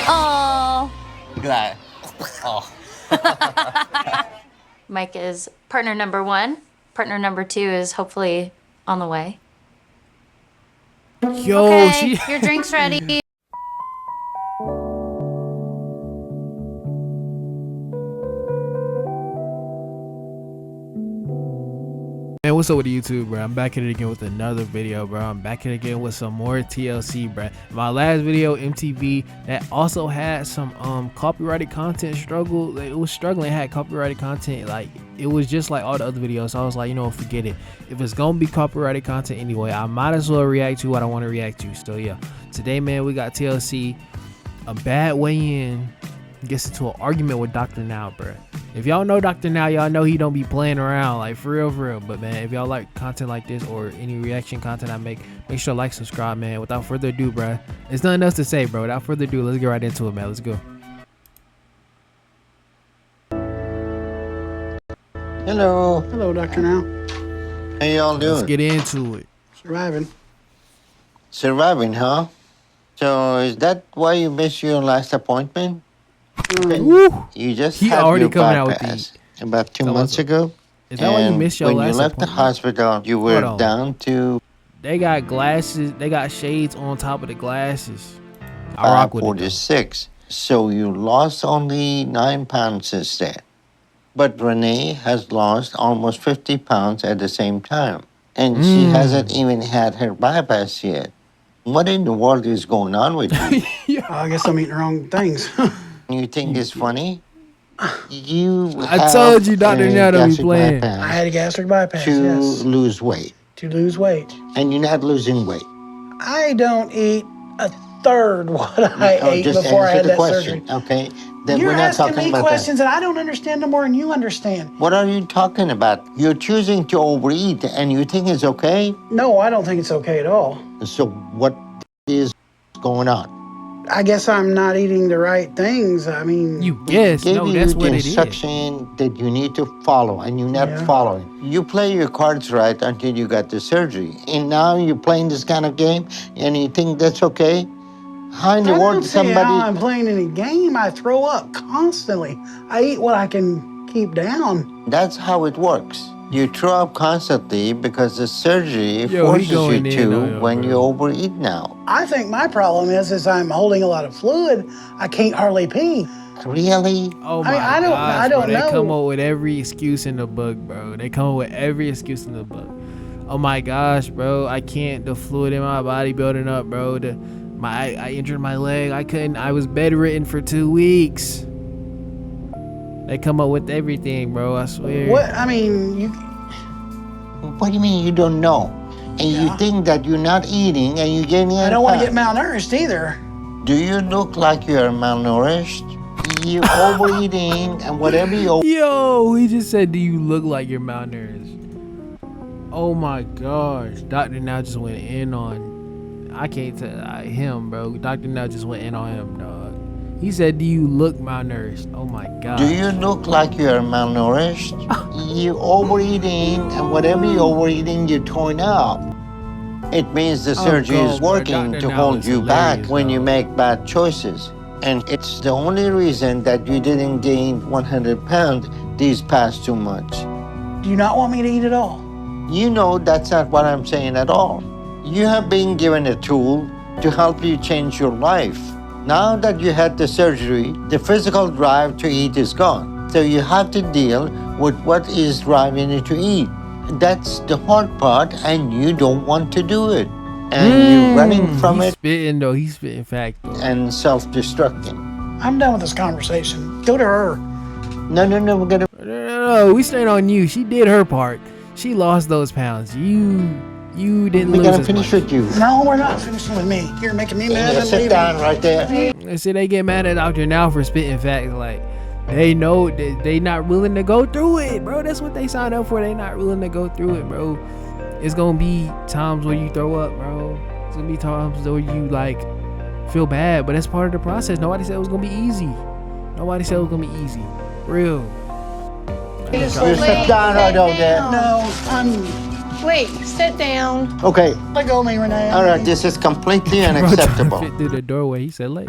Oh. Look at that. Oh. Mike is partner number 1. Partner number 2 is hopefully on the way. Yo, Okay, your drink's ready. Man, what's up with YouTube, bro? I'm back at it again with another video, bro. I'm back at it again with some more TLC, bro. My last video, MTV, that also had some copyrighted content struggle. Like, it was struggling, it had copyrighted content. Like, it was just like all the other videos. So I was like, you know, forget it. If it's gonna be copyrighted content anyway, I might as well react to what I want to react to. So yeah, today, man, we got TLC. A bad way in gets into an argument with Dr. Now, bro. If y'all know Dr. Now, y'all know he don't be playing around, like for real. But man, if y'all like content like this or any reaction content I make sure to like, subscribe, man. Without further ado, bro, there's nothing else to say, bro. Without further ado, let's get right into it, man. Let's go. Hello. Hello, Dr. Now. How y'all doing? Let's get into it. Surviving. Surviving, huh? So is that why you missed your last appointment? Woo. You just He had already your coming out with bypass the. about 2 months ago. Is that why you missed your when last you left the appointment? hospital, you were down to They got glasses. They got shades on top of the glasses. I rock with it. 546. So you lost only 9 pounds since then. But Renee has lost almost 50 pounds at the same time. And she hasn't even had her bypass yet. What in the world is going on with you? I guess I'm eating the wrong things. You think it's funny? You I told you, Dr. Now, don't be playing. I had a gastric bypass, to yes. lose weight. To lose weight. And you're not losing weight. I don't eat a third what I ate just before I answer had the that question, surgery. okay? Then You're we're not asking talking me about questions that. that I don't understand no more than you understand. What are you talking about? You're choosing to overeat and you think it's okay? No, I don't think it's okay at all. So what is going on? I guess I'm not eating the right things. I mean... You guess. Gave No, you that's the what it is. instruction that you need to follow and you're not following. You play your cards right until you got the surgery. And now you're playing this kind of game and you think that's okay? How in the I world don't see how somebody... I'm playing any game. I throw up constantly. I eat what I can keep down. That's how it works. You throw up constantly because the surgery forces you to when you overeat now. I think my problem is I'm holding a lot of fluid. I can't hardly pee. Really? Oh my I don't bro. know. They come up with every excuse in the book, bro. They come up with every excuse in the book. Oh my gosh, bro. I can't. The fluid in my body building up, bro. I injured my leg. I was bedridden for 2 weeks. They come up with everything, bro. I swear. What? I mean, What do you mean you don't know? And you think that you're not eating and you're getting... I don't want to get malnourished either. Do you look like you're malnourished? You overeating and whatever you... Yo, he just said, do you look like you're malnourished? Oh my gosh. Dr. Now just went in on... I can't tell him, bro. Dr. Now just went in on him, dog. He said, do you look malnourished? Oh my god. Do you look like you're malnourished? You overeating and whatever you're overeating, you're throwing up. It means the surgery is working to hold you back when you make bad choices. And it's the only reason that you didn't gain 100 pounds these past 2 months. Do you not want me to eat at all? You know that's not what I'm saying at all. You have been given a tool to help you change your life. Now that you had the surgery, the physical drive to eat is gone. So you have to deal with what is driving you to eat. That's the hard part, and you don't want to do it. And you're running from it. Spitting, though. He's spitting fact, though. And self-destructing. I'm done with this conversation. Go to her. No, we're gonna... No, we staying on you. She did her part. She lost those pounds. You didn't lose. We're gonna finish with you. No, we're not finishing with me. You're making me mad. Sit down right there. They say they get mad at Dr. Now for spitting facts. Like, they know they not willing to go through it, bro. That's what they signed up for. They not willing to go through it, bro. It's gonna be times where you throw up, bro. It's gonna be times where you like feel bad, but that's part of the process. Nobody said it was gonna be easy. Nobody said it was gonna be easy. Real. You sit down right over there. No, Wait, sit down. Okay. let go of me, Renee. All right, this is completely Bro, trying to unacceptable. fit through the doorway. He said, "Let."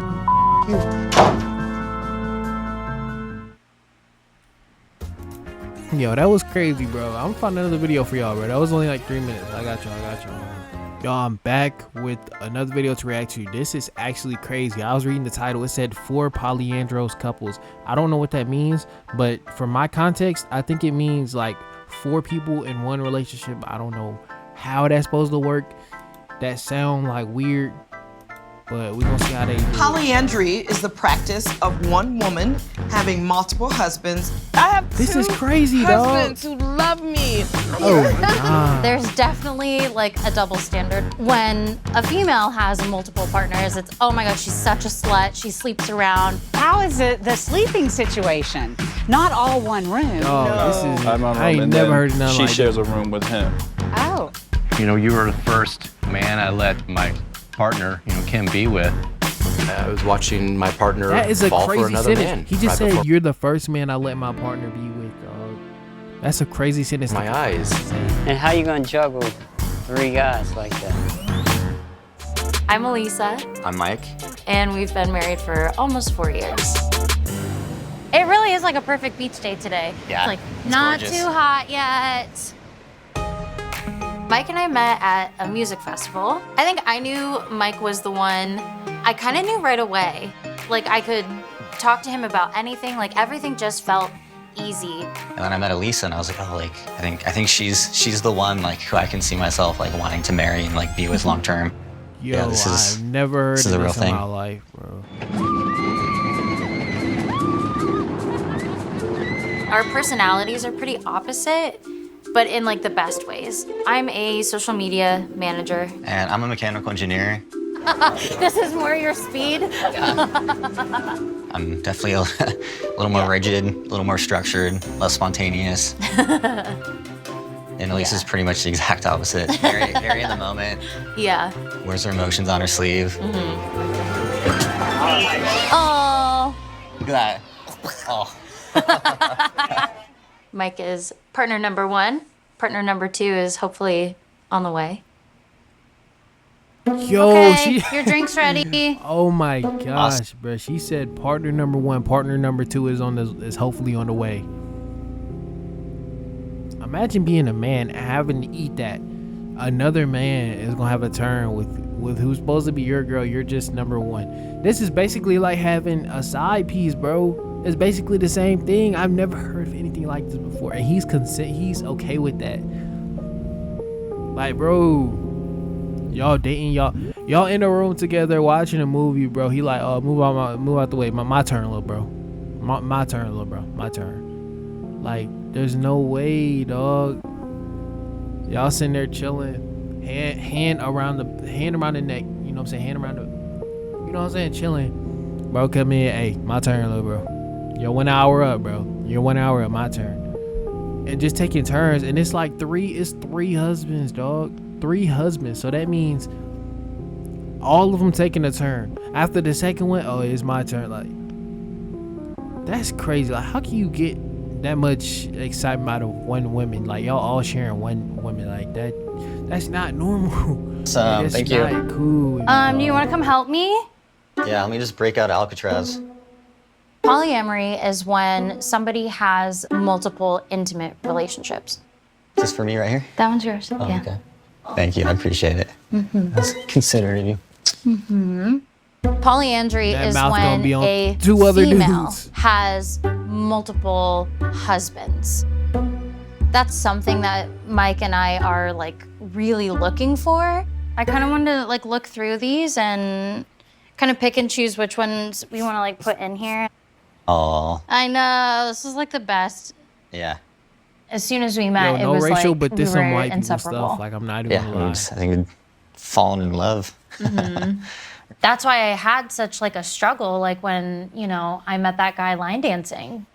Yo, that was crazy, bro. I'm gonna find another video for y'all, bro. That was only like 3 minutes. I got y'all. Y'all, I'm back with another video to react to. This is actually crazy. I was reading the title. It said 4 polyandrous couples. I don't know what that means, but from my context, I think it means like 4 people in one relationship. I don't know how that's supposed to work. That sound like weird, but we're gonna see how they do it. Polyandry is the practice of one woman having multiple husbands. I have This two is crazy, dog. husbands who love me. Oh my God. There's definitely like a double standard. When a female has multiple partners, it's, oh my God, she's such a slut. She sleeps around. How is it the sleeping situation? Not all one room. Oh, this is. I'm on I room, ain't and never then heard nothing she like shares that. a room with him. Oh. You know, you were the first man I let my partner, Kim, be with. I was watching my partner That is a fall for crazy another sentence. man. He just right said, before "You're the first man I let my partner be with." Dog. That's a crazy sentence. my eyes. And how you gonna juggle 3 guys like that? I'm Elisa, I'm Mike. and we've been married for almost 4 years. It really is like a perfect beach day today. Yeah, It's like it's not gorgeous. too hot yet. Mike and I met at a music festival. I think I knew Mike was the one. I kind of knew right away. Like I could talk to him about anything. Like everything just felt easy. And then I met Elisa, and I was like, oh, like I think she's the one like who I can see myself like wanting to marry and like be with long term. Yo, Yeah, this is- I've never heard this of is a real this in thing. my life, bro. Our personalities are pretty opposite, but in like the best ways. I'm a social media manager. And I'm a mechanical engineer. This is more your speed. I'm definitely a little more rigid, a little more structured, less spontaneous. And Elisa's pretty much the exact opposite. Very in the moment. Yeah. Wears her emotions on her sleeve. Oh. Look at that. Oh. Mike is partner number 1. Partner number 2 is hopefully on the way. Yo, Okay, she. your drink's ready. Oh my gosh, bro. She said partner number 1, partner number 2 is hopefully on the way. Imagine being a man and having to eat that. Another man is gonna have a turn with who's supposed to be your girl. You're just number 1. This is basically like having a side piece, bro. It's basically the same thing. I've never heard of anything like this before, and he's okay with that. Like, bro, y'all dating, y'all in a room together watching a movie, bro. He like, oh, move out the way. My turn, little bro. My turn, little bro. My turn. Like, there's no way, dog. Y'all sitting there chilling, hand around the neck. You know what I'm saying? Hand around the, you know what I'm saying? Chilling. Bro, come in. Hey, my turn, little bro. You're 1 hour up, bro. You're 1 hour up. My turn. And just taking turns, and it's like 3 husbands, dog. 3 husbands. So that means all of them taking a turn. After the second one, oh, it's my turn. Like, that's crazy. Like, how can you get that much excitement out of one woman? Like, y'all all sharing one woman like that. That's not normal. That's Thank you. not cool. Do you want to come help me? Yeah, let me just break out Alcatraz. Polyamory is when somebody has multiple intimate relationships. Is this for me right here? That one's yours. Oh, Yeah. okay. Thank you, I appreciate it. That's considerate of you. Polyandry That is mouth gonna when be on a 2 other female dudes. has multiple husbands. That's something that Mike and I are like really looking for. I kind of wanted to like look through these and kind of pick and choose which ones we want to like put in here. Oh, I know, this is like the best. yeah. As soon as we met, Yo, no it was racial, like but we this some were white people inseparable. stuff. Like, I'm not even Yeah, gonna lie. I think we'd fallen in love. That's why I had such like a struggle, like when, you know, I met that guy line dancing.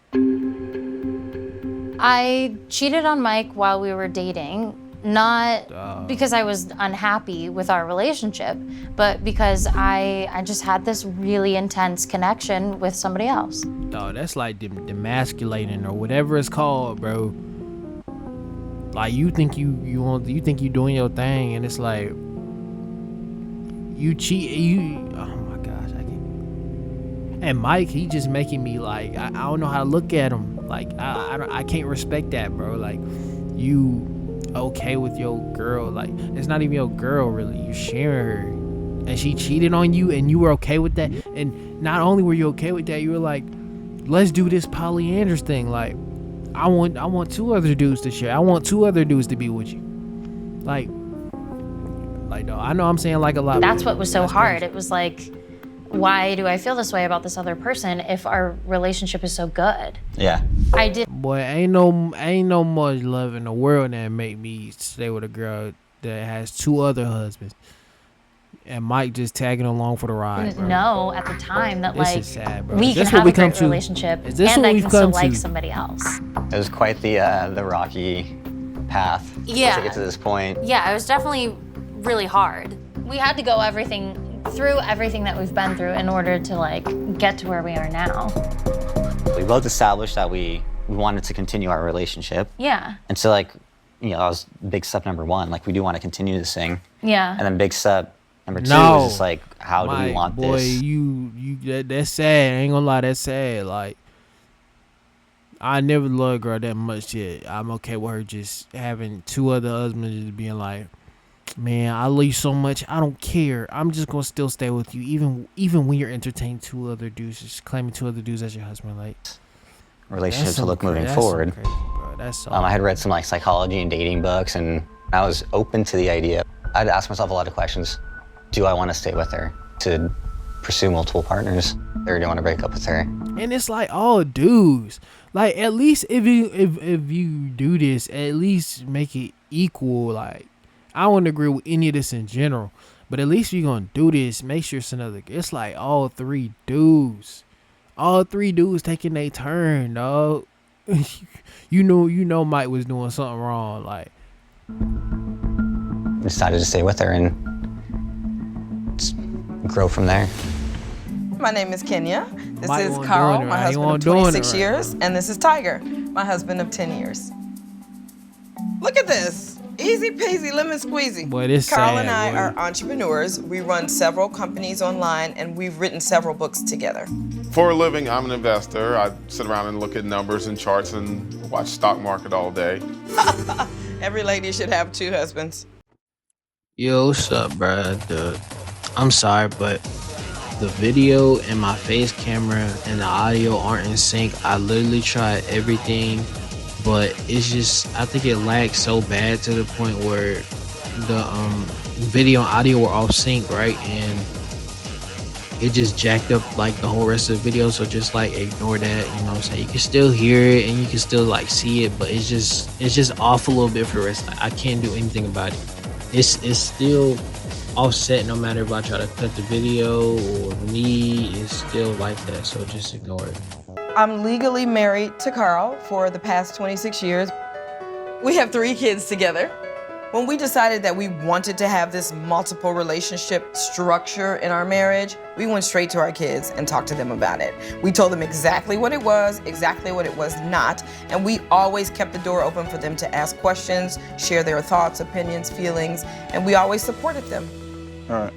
I cheated on Mike while we were dating, not because I was unhappy with our relationship, but because I just had this really intense connection with somebody else. Dog, that's like demasculating or whatever it's called, bro. Like, you think you doing your thing, and it's like you cheat. Oh my gosh, I can't. And Mike, he just making me like, I don't know how to look at him. Like, I can't respect that, bro. Like, you okay with your girl? Like, it's not even your girl, really. You sharing her, and she cheated on you, and you were okay with that. And not only were you okay with that, you were like, let's do this polyandrous thing. Like, I want 2 other dudes to share. I want 2 other dudes to be with you. Like, no, I know I'm saying like a lot. That's what was so hard. It was like, why do I feel this way about this other person if our relationship is so good? Yeah. I did. Boy, ain't no much love in the world that make me stay with a girl that has 2 other husbands. And Mike just tagging along for the ride. Didn't bro. know at the time that This like is sad, bro. we Is can this have what we a great come to? relationship Is this and what I we've can still come like to? somebody else. It was quite the rocky path Yeah. to get to this point. Yeah, it was definitely really hard. We had to go through everything that we've been through in order to like get to where we are now. We both established that we wanted to continue our relationship. Yeah. And so like, that was big step number 1. Like, we do want to continue this thing. Yeah. And then big step number 2 No. is just like, how do we Mike, want boy, this? that's sad. I ain't gonna lie, that's sad. Like, I never loved a girl that much yet. I'm okay with her just having 2 other husbands, just being like, man, I love you so much. I don't care. I'm just gonna still stay with you, even when you're entertaining 2 other dudes, just claiming 2 other dudes as your husband. Like, Relationship that's to so look moving that's so forward. crazy, bro. That's so I had read some like psychology and dating books, and I was open to the idea. I'd ask myself a lot of questions. Do I want to stay with her? To pursue multiple partners? Or do I want to break up with her? And it's like all dudes. Like, at least if you do this, at least make it equal. Like, I wouldn't agree with any of this in general, but at least if you're gonna do this, make sure it's another. It's like all 3 dudes. All 3 dudes taking their turn, dog. you know Mike was doing something wrong. Like, Decided to stay with her and just grow from there. My name is Kenya. This Mike is wasn't Carl, doing it my right. He husband of wasn't doing it 26 right. years. And this is Tiger, my husband of 10 years. Look at this. Easy peasy, lemon squeezy. Boy, this Carl sad, and I boy. are entrepreneurs. We run several companies online, and we've written several books together. For a living, I'm an investor. I sit around and look at numbers and charts and watch stock market all day. Every lady should have 2 husbands. Yo, what's up, bruh? I'm sorry, but the video and my face camera and the audio aren't in sync. I literally tried everything, but it's just, I think it lags so bad to the point where the video and audio were off sync, right? And it just jacked up like the whole rest of the video. So just like ignore that, you know what I'm saying? You can still hear it and you can still like see it, but it's just off a little bit for the rest. I can't do anything about it. It's still offset no matter if I try to cut the video or me, it's still like that, so just ignore it. I'm legally married to Carl for the past 26 years. We have 3 kids together. When we decided that we wanted to have this multiple relationship structure in our marriage, we went straight to our kids and talked to them about it. We told them exactly what it was not, and we always kept the door open for them to ask questions, share their thoughts, opinions, feelings, and we always supported them. All right.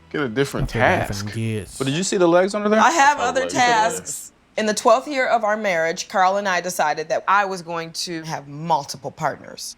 Get a different task. But did you see the legs under there? I have other tasks. In the 12th year of our marriage, Carl and I decided that I was going to have multiple partners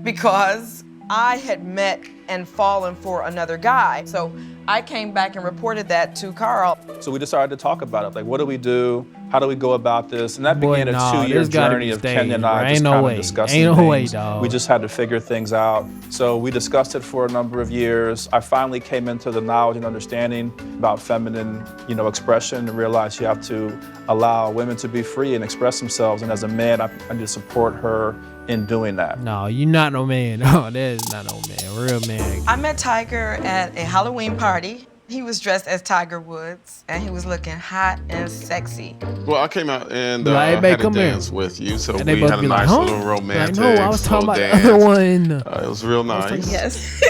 because I had met and fallen for another guy. So I came back and reported that to Carl. So we decided to talk about it. Like, what do we do? How do we go about this? And that began a 2-year this gotta journey be of staged, Kenya and bro. I Ain't just no kind way. of discussing Ain't no way, things. dog. We just had to figure things out. So we discussed it for a number of years. I finally came into the knowledge and understanding about feminine, expression, and realized you have to allow women to be free and express themselves. And as a man, I need to support her in doing that. No, you're not no man. No, that is not no man. Real man. I met Tiger at a Halloween party. He was dressed as Tiger Woods, and he was looking hot and sexy. Well, I came out and Like, had hey, a come here. dance with you, so And they we both had a be like, nice huh? little romantic Like, no, I was talking little about the other one. It was real nice. Yes.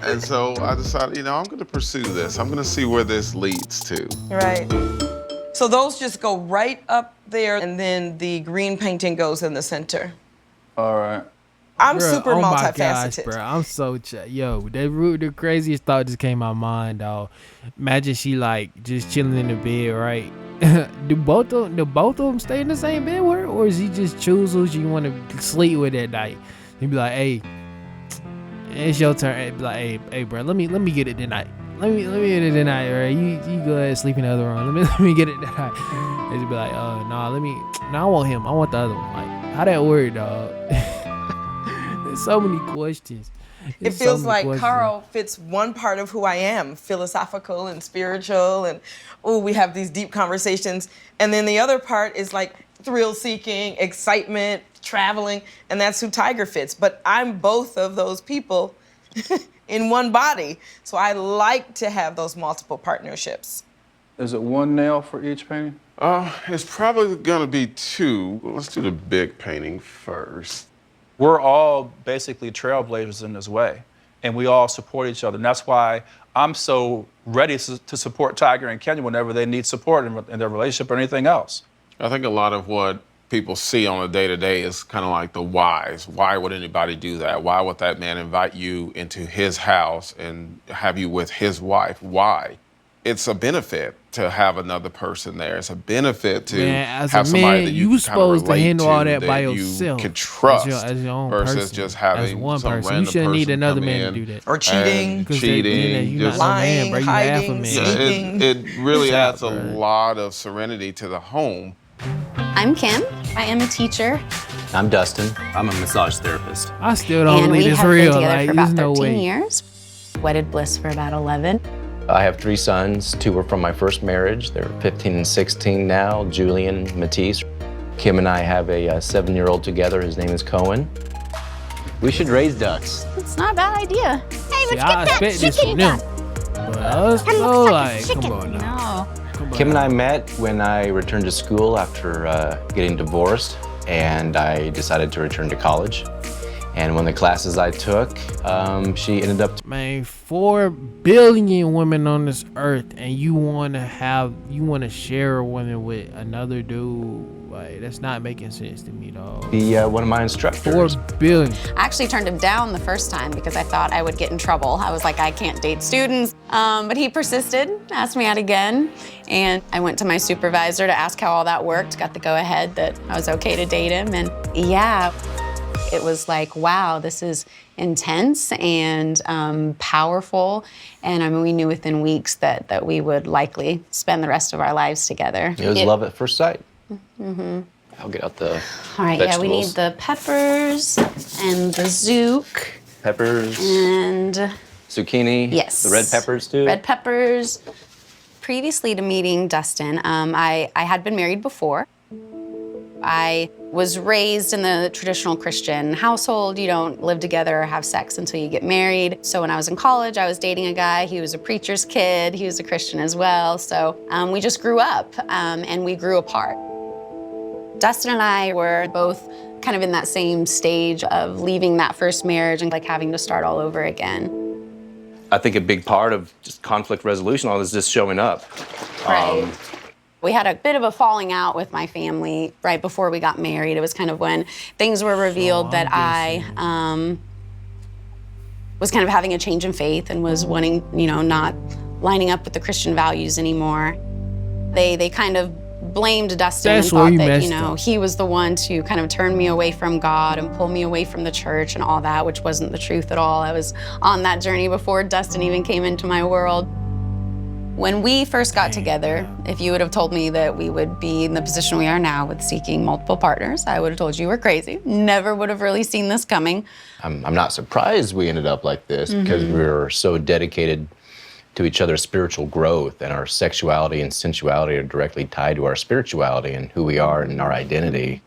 And so I decided, I'm going to pursue this. I'm going to see where this leads to. Right. So those just go right up there, and then the green painting goes in the center. All right. I'm Bruh, super oh my multifaceted. gosh, bro. I'm so yo. The craziest thought just came to my mind, dog. Imagine she like just chilling in the bed, right? do both of them stay in the same bed with her, or is he just choose who she want to sleep with that night? He'd be like, hey, it's your turn. He'd be like, hey, bro, let me get it tonight. Let me get it tonight, right? You go ahead and sleep in the other room. Let me get it tonight. And she'd be like, I want him. I want the other one. Like, how that work, dog? There's so many questions. It feels like Carl fits one part of who I am, philosophical and spiritual, and we have these deep conversations. And then the other part is like thrill-seeking, excitement, traveling, and that's who Tiger fits. But I'm both of those people in one body. So I like to have those multiple partnerships. Is it one nail for each painting? It's probably gonna be two. Let's do the big painting first. We're all basically trailblazers in this way, and we all support each other. And that's why I'm so ready to support Tiger and Kenya whenever they need support in their relationship or anything else. I think a lot of what people see on a day-to-day is kind of like the whys. Why would anybody do that? Why would that man invite you into his house and have you with his wife? Why? It's a benefit to have another person there. It's a benefit to have somebody that you supposed to handle all that by you yourself. can trust as your own versus person, just having as one some person. random You shouldn't need person another come man in to do that. Or cheating. Cheating. You're not no man, bro. You half a man. Sneaking. It really Stop, adds a bro. lot of serenity to the home. I'm Kim. I am a teacher. I'm Dustin. I'm a massage therapist. I still don't And believe we it's have real. been together Like, for there's about no 13 way. years. Wedded bliss for about 11. I have 3 sons. 2 were from my first marriage. They're 15 and 16 now, Julian and Matisse. Kim and I have a 7-year-old together. His name is Cohen. We should raise ducks. It's not a bad idea. Hey, let's See, get I that expect this chicken from them. done. But us, Kinda though, looks like, a chicken. come on now. No. Kim and I met when I returned to school after getting divorced, and I decided to return to college. And one of the classes I took, she ended up. Man, 4 billion women on this earth, and you want to share a woman with another dude. Like, that's not making sense to me, dog. Be one of my instructors. 4 billion. I actually turned him down the first time because I thought I would get in trouble. I was like, I can't date students. But he persisted, asked me out again. And I went to my supervisor to ask how all that worked, got the go-ahead that I was okay to date him. And yeah, it was like, wow, this is intense and powerful. And I mean, we knew within weeks that we would likely spend the rest of our lives together. It was love at first sight. Mm-hmm. I'll get out the All right, yeah, we need the peppers and the zook peppers, and zucchini. Yes. The red peppers too. red peppers. Previously to meeting Dustin, I had been married before. I was raised in the traditional Christian household. You don't live together or have sex until you get married. So when I was in college, I was dating a guy. He was a preacher's kid. He was a Christian as well. So we just grew up and we grew apart. Dustin and I were both kind of in that same stage of leaving that first marriage and like having to start all over again. I think a big part of just conflict resolution all is just showing up. Right. We had a bit of a falling out with my family right before we got married. It was kind of when things were revealed that I was kind of having a change in faith and was wanting, not lining up with the Christian values anymore. They kind of blamed Dustin and thought that, he was the one to kind of turn me away from God and pull me away from the church and all that, which wasn't the truth at all. I was on that journey before Dustin even came into my world. When we first got together, if you would have told me that we would be in the position we are now with seeking multiple partners, I would have told you we're crazy. Never would have really seen this coming. I'm not surprised we ended up like this because we were so dedicated to each other's spiritual growth, and our sexuality and sensuality are directly tied to our spirituality and who we are and our identity.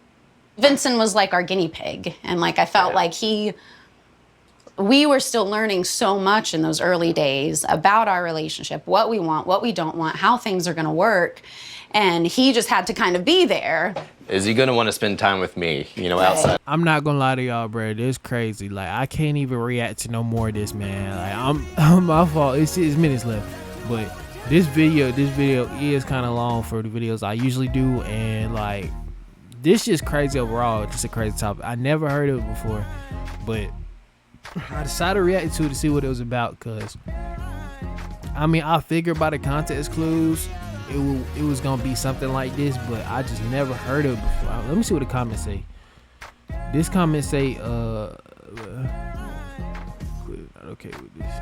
Vincent was like our guinea pig, and like I felt like we were still learning so much in those early days about our relationship, what we want, what we don't want, how things are gonna work, and he just had to kind of be there. Is he gonna want to spend time with me, outside? I'm not gonna lie to y'all, bro. This crazy. Like, I can't even react to no more of this, man. Like, I'm my fault. It's 6 minutes left, but this video is kind of long for the videos I usually do, and like, this is crazy overall. Just a crazy topic. I never heard of it before, but I decided to react to see what it was about. Cause I mean, I figured by the context clues, it was gonna be something like this, but I just never heard of it before. Let me see what the comments say. This comment say, okay with this.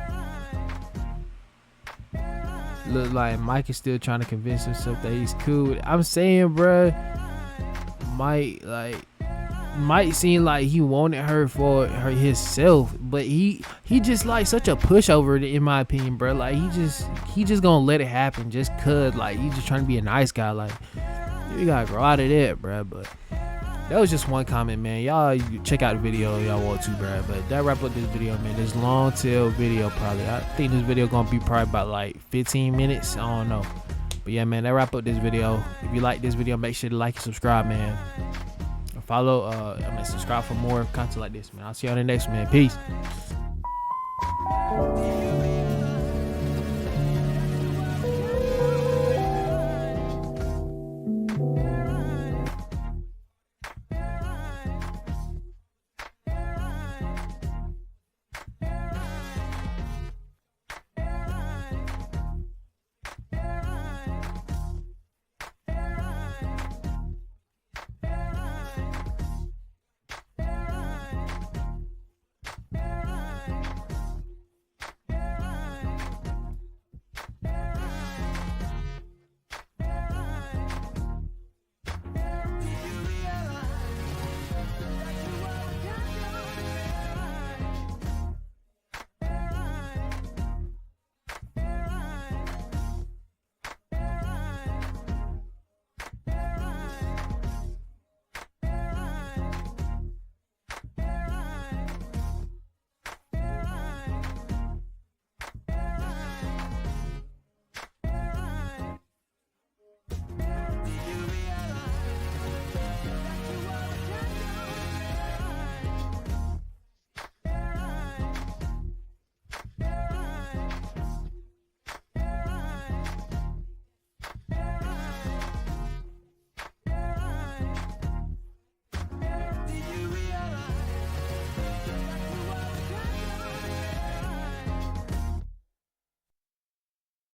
Look like Mike is still trying to convince himself that he's cool. I'm saying, bruh, might seem like he wanted her for himself, but he just like such a pushover in my opinion, bruh. Like he just gonna let it happen just cause like he just trying to be a nice guy. Like you gotta grow out of that, bruh. But that was just one comment, man. Y'all check out the video if y'all want to, bruh. But that wrap up this video, man. This long tail video probably. I think this video gonna be probably about like 15 minutes. I don't know. But yeah, man, that wrap up this video. If you like this video, make sure to like and subscribe, man. Follow, subscribe for more content like this, man. I'll see you on the next one, man. Peace.